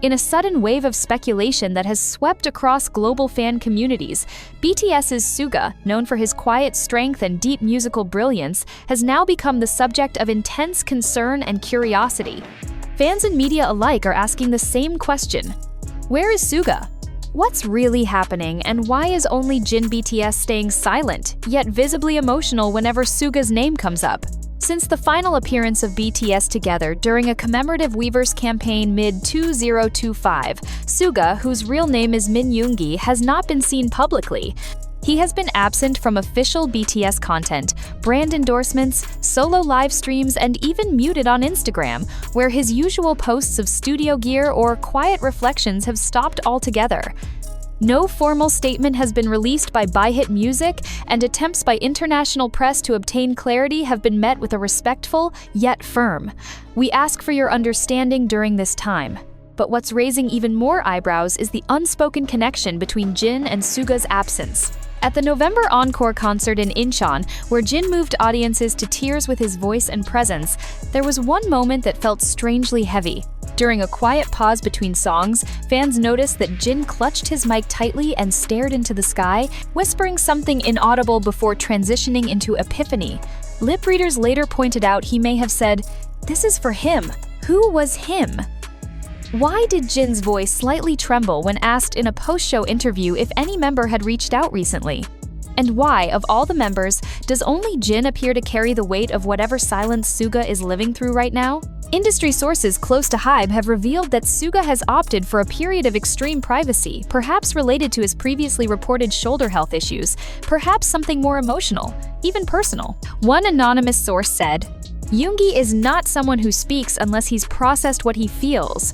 In a sudden wave of speculation that has swept across global fan communities, BTS's Suga, known for his quiet strength and deep musical brilliance, has now become the subject of intense concern and curiosity. Fans and media alike are asking the same question: where is Suga? What's really happening, and why is only Jin BTS staying silent, yet visibly emotional whenever Suga's name comes up? Since the final appearance of BTS together during a commemorative Weverse campaign mid-2025, Suga, whose real name is Min Yoongi, has not been seen publicly. He has been absent from official BTS content, brand endorsements, solo live streams, and even muted on Instagram, where his usual posts of studio gear or quiet reflections have stopped altogether. No formal statement has been released by ByHit Music, and attempts by international press to obtain clarity have been met with a respectful, yet firm "We ask for your understanding during this time." But what's raising even more eyebrows is the unspoken connection between Jin and Suga's absence. At the November Encore concert in Incheon, where Jin moved audiences to tears with his voice and presence, there was one moment that felt strangely heavy. During a quiet pause between songs, fans noticed that Jin clutched his mic tightly and stared into the sky, whispering something inaudible before transitioning into epiphany. Lip readers later pointed out he may have said, "This is for him." Who was him? Why did Jin's voice slightly tremble when asked in a post-show interview if any member had reached out recently? And why, of all the members, does only Jin appear to carry the weight of whatever silence Suga is living through right now? Industry sources close to HYBE have revealed that Suga has opted for a period of extreme privacy, perhaps related to his previously reported shoulder health issues, perhaps something more emotional, even personal. One anonymous source said, "Yoongi is not someone who speaks unless he's processed what he feels.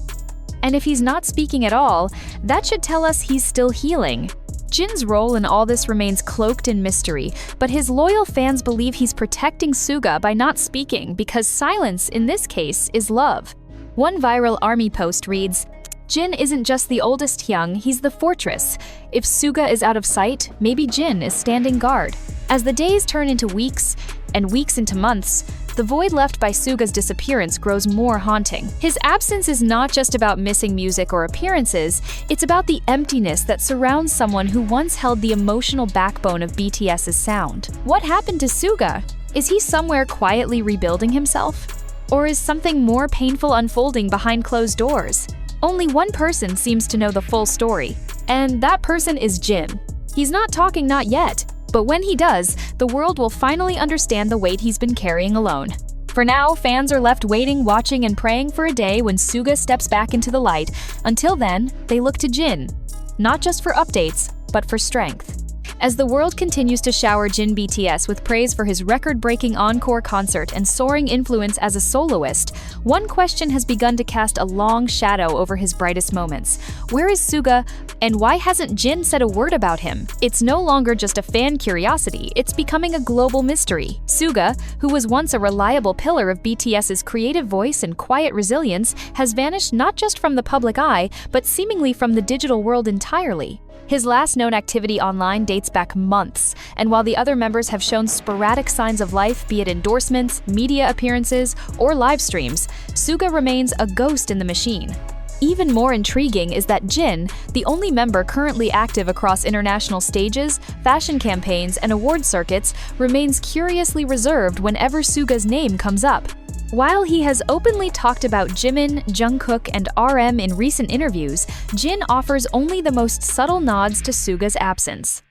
And if he's not speaking at all, that should tell us he's still healing." Jin's role in all this remains cloaked in mystery, but his loyal fans believe he's protecting Suga by not speaking because silence, in this case, is love. One viral ARMY post reads, "Jin isn't just the oldest hyung, he's the fortress. If Suga is out of sight, maybe Jin is standing guard." As the days turn into weeks, and weeks into months, the void left by Suga's disappearance grows more haunting. His absence is not just about missing music or appearances, it's about the emptiness that surrounds someone who once held the emotional backbone of BTS's sound. What happened to Suga? Is he somewhere quietly rebuilding himself? Or is something more painful unfolding behind closed doors? Only one person seems to know the full story, and that person is Jin. He's not talking, not yet. But when he does, the world will finally understand the weight he's been carrying alone. For now, fans are left waiting, watching, and praying for a day when Suga steps back into the light. Until then, they look to Jin, not just for updates, but for strength. As the world continues to shower Jin BTS with praise for his record-breaking encore concert and soaring influence as a soloist, one question has begun to cast a long shadow over his brightest moments. Where is Suga, and why hasn't Jin said a word about him? It's no longer just a fan curiosity, it's becoming a global mystery. Suga, who was once a reliable pillar of BTS's creative voice and quiet resilience, has vanished not just from the public eye, but seemingly from the digital world entirely. His last known activity online dates back months, and while the other members have shown sporadic signs of life, be it endorsements, media appearances, or live streams, Suga remains a ghost in the machine. Even more intriguing is that Jin, the only member currently active across international stages, fashion campaigns, and award circuits, remains curiously reserved whenever Suga's name comes up. While he has openly talked about Jimin, Jungkook, and RM in recent interviews, Jin offers only the most subtle nods to Suga's absence.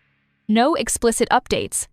No explicit updates.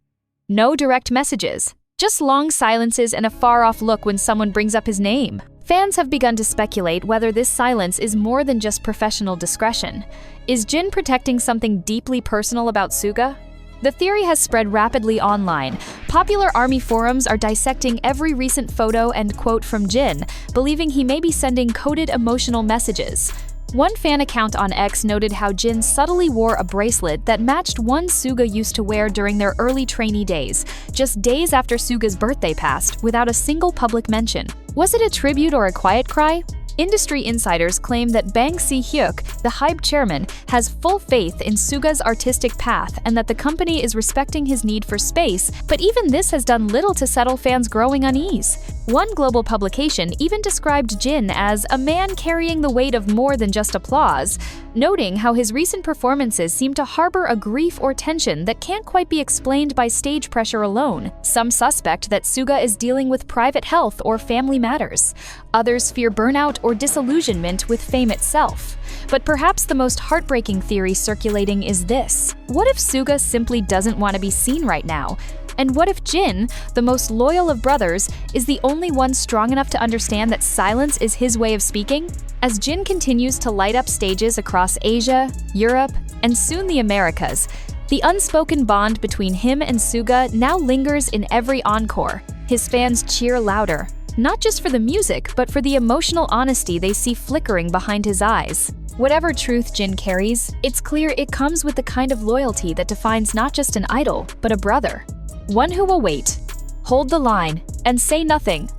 No direct messages. Just long silences and a far-off look when someone brings up his name. Fans have begun to speculate whether this silence is more than just professional discretion. Is Jin protecting something deeply personal about Suga? The theory has spread rapidly online. Popular ARMY forums are dissecting every recent photo and quote from Jin, believing he may be sending coded emotional messages. One fan account on X noted how Jin subtly wore a bracelet that matched one Suga used to wear during their early trainee days, just days after Suga's birthday passed, without a single public mention. Was it a tribute or a quiet cry? Industry insiders claim that Bang Si-hyuk, the HYBE chairman, has full faith in Suga's artistic path and that the company is respecting his need for space, but even this has done little to settle fans' growing unease. One global publication even described Jin as a man carrying the weight of more than just applause, noting how his recent performances seem to harbor a grief or tension that can't quite be explained by stage pressure alone. Some suspect that Suga is dealing with private health or family matters. Others fear burnout or disillusionment with fame itself. But perhaps the most heartbreaking theory circulating is this: what if Suga simply doesn't want to be seen right now? And what if Jin, the most loyal of brothers, is the only one strong enough to understand that silence is his way of speaking? As Jin continues to light up stages across Asia, Europe, and soon the Americas, the unspoken bond between him and Suga now lingers in every encore. His fans cheer louder, not just for the music, but for the emotional honesty they see flickering behind his eyes. Whatever truth Jin carries, it's clear it comes with the kind of loyalty that defines not just an idol, but a brother. One who will wait, hold the line, and say nothing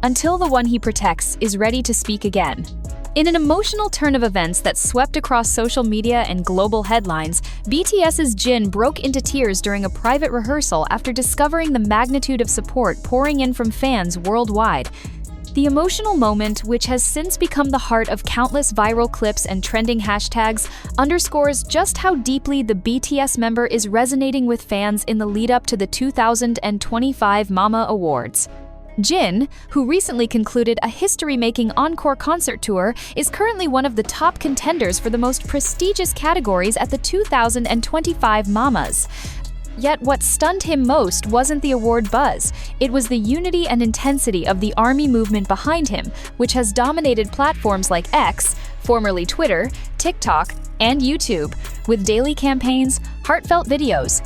until the one he protects is ready to speak again. In an emotional turn of events that swept across social media and global headlines, BTS's Jin broke into tears during a private rehearsal after discovering the magnitude of support pouring in from fans worldwide. The emotional moment, which has since become the heart of countless viral clips and trending hashtags, underscores just how deeply the BTS member is resonating with fans in the lead-up to the 2025 Mama Awards. Jin, who recently concluded a history-making encore concert tour, is currently one of the top contenders for the most prestigious categories at the 2025 Mamas. Yet what stunned him most wasn't the award buzz, it was the unity and intensity of the ARMY movement behind him, which has dominated platforms like X, formerly Twitter, TikTok, and YouTube, with daily campaigns, heartfelt videos,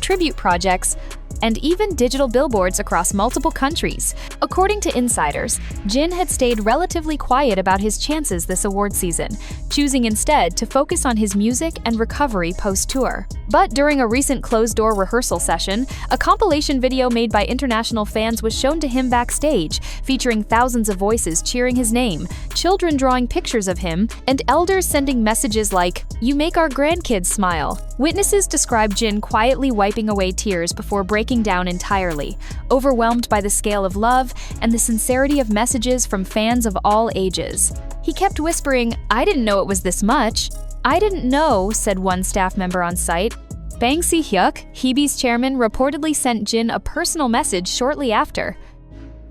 tribute projects, and even digital billboards across multiple countries. According to insiders, Jin had stayed relatively quiet about his chances this award season, choosing instead to focus on his music and recovery post-tour. But during a recent closed-door rehearsal session, a compilation video made by international fans was shown to him backstage, featuring thousands of voices cheering his name, children drawing pictures of him, and elders sending messages like, "You make our grandkids smile." Witnesses describe Jin quietly wiping away tears before breaking down entirely, overwhelmed by the scale of love and the sincerity of messages from fans of all ages. He kept whispering, "I didn't know it was this much." "I didn't know," said one staff member on site. Bang Si-hyuk, Hebe's chairman, reportedly sent Jin a personal message shortly after.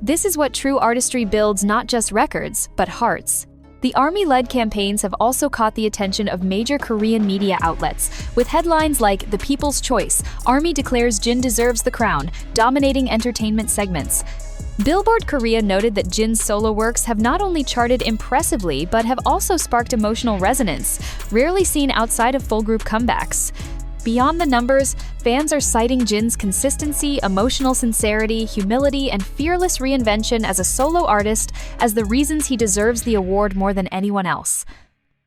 This is what true artistry builds, not just records, but hearts. The ARMY-led campaigns have also caught the attention of major Korean media outlets, with headlines like "The People's Choice, ARMY declares Jin deserves the crown," dominating entertainment segments. Billboard Korea noted that Jin's solo works have not only charted impressively, but have also sparked emotional resonance, rarely seen outside of full-group comebacks. Beyond the numbers, fans are citing Jin's consistency, emotional sincerity, humility, and fearless reinvention as a solo artist as the reasons he deserves the award more than anyone else.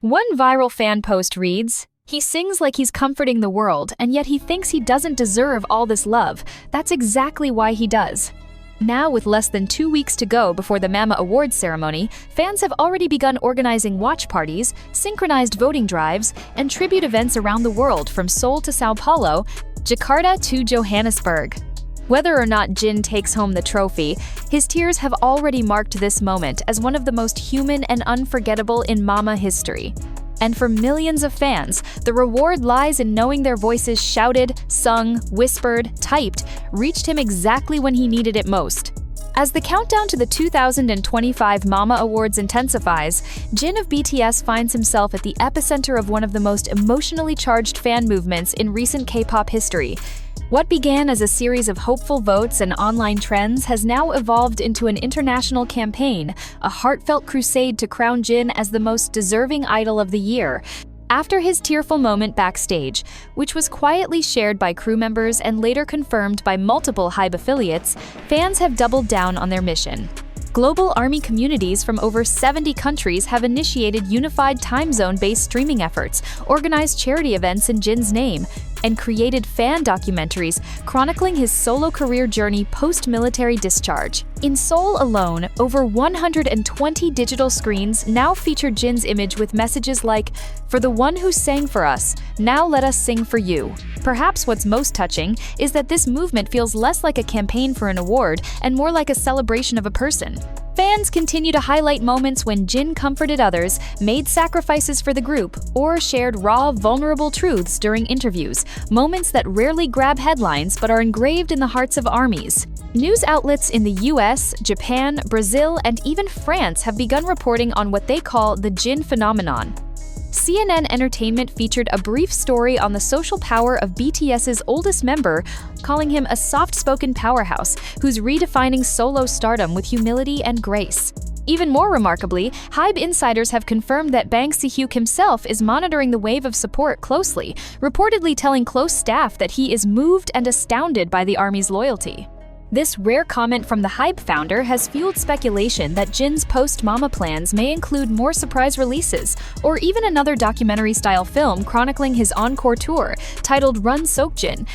One viral fan post reads, "He sings like he's comforting the world, and yet he thinks he doesn't deserve all this love. That's exactly why he does." Now, with less than 2 weeks to go before the Mama Awards ceremony, fans have already begun organizing watch parties, synchronized voting drives, and tribute events around the world from Seoul to Sao Paulo, Jakarta to Johannesburg. Whether or not Jin takes home the trophy, his tears have already marked this moment as one of the most human and unforgettable in Mama history. And for millions of fans, the reward lies in knowing their voices shouted, sung, whispered, typed, reached him exactly when he needed it most. As the countdown to the 2025 Mama Awards intensifies, Jin of BTS finds himself at the epicenter of one of the most emotionally charged fan movements in recent K-pop history. What began as a series of hopeful votes and online trends has now evolved into an international campaign, a heartfelt crusade to crown Jin as the most deserving idol of the year. After his tearful moment backstage, which was quietly shared by crew members and later confirmed by multiple HYBE affiliates, fans have doubled down on their mission. Global ARMY communities from over 70 countries have initiated unified time zone-based streaming efforts, organized charity events in Jin's name, and created fan documentaries chronicling his solo career journey post-military discharge. In Seoul alone, over 120 digital screens now feature Jin's image with messages like, "For the one who sang for us, now let us sing for you." Perhaps what's most touching is that this movement feels less like a campaign for an award and more like a celebration of a person. Fans continue to highlight moments when Jin comforted others, made sacrifices for the group, or shared raw, vulnerable truths during interviews, moments that rarely grab headlines but are engraved in the hearts of armies. News outlets in the US, Japan, Brazil, and even France have begun reporting on what they call the Jin phenomenon. CNN Entertainment featured a brief story on the social power of BTS's oldest member, calling him a soft-spoken powerhouse who's redefining solo stardom with humility and grace. Even more remarkably, HYBE insiders have confirmed that Bang Si-hyuk himself is monitoring the wave of support closely, reportedly telling close staff that he is moved and astounded by the ARMY's loyalty. This rare comment from the HYBE founder has fueled speculation that Jin's post-Mama plans may include more surprise releases, or even another documentary-style film chronicling his encore tour, titled Run Seokjin,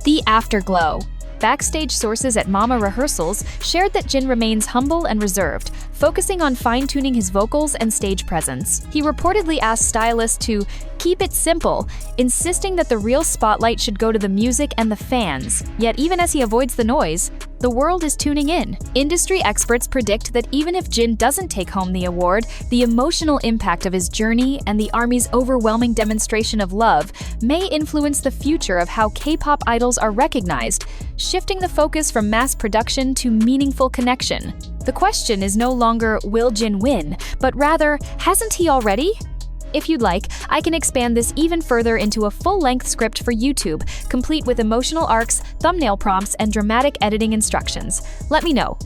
The Afterglow. Backstage sources at Mama rehearsals shared that Jin remains humble and reserved, focusing on fine-tuning his vocals and stage presence. He reportedly asked stylists to keep it simple, insisting that the real spotlight should go to the music and the fans. Yet even as he avoids the noise, the world is tuning in. Industry experts predict that even if Jin doesn't take home the award, the emotional impact of his journey and the ARMY's overwhelming demonstration of love may influence the future of how K-pop idols are recognized, shifting the focus from mass production to meaningful connection. The question is no longer, will Jin win, but rather, hasn't he already? If you'd like, I can expand this even further into a full-length script for YouTube, complete with emotional arcs, thumbnail prompts, and dramatic editing instructions. Let me know.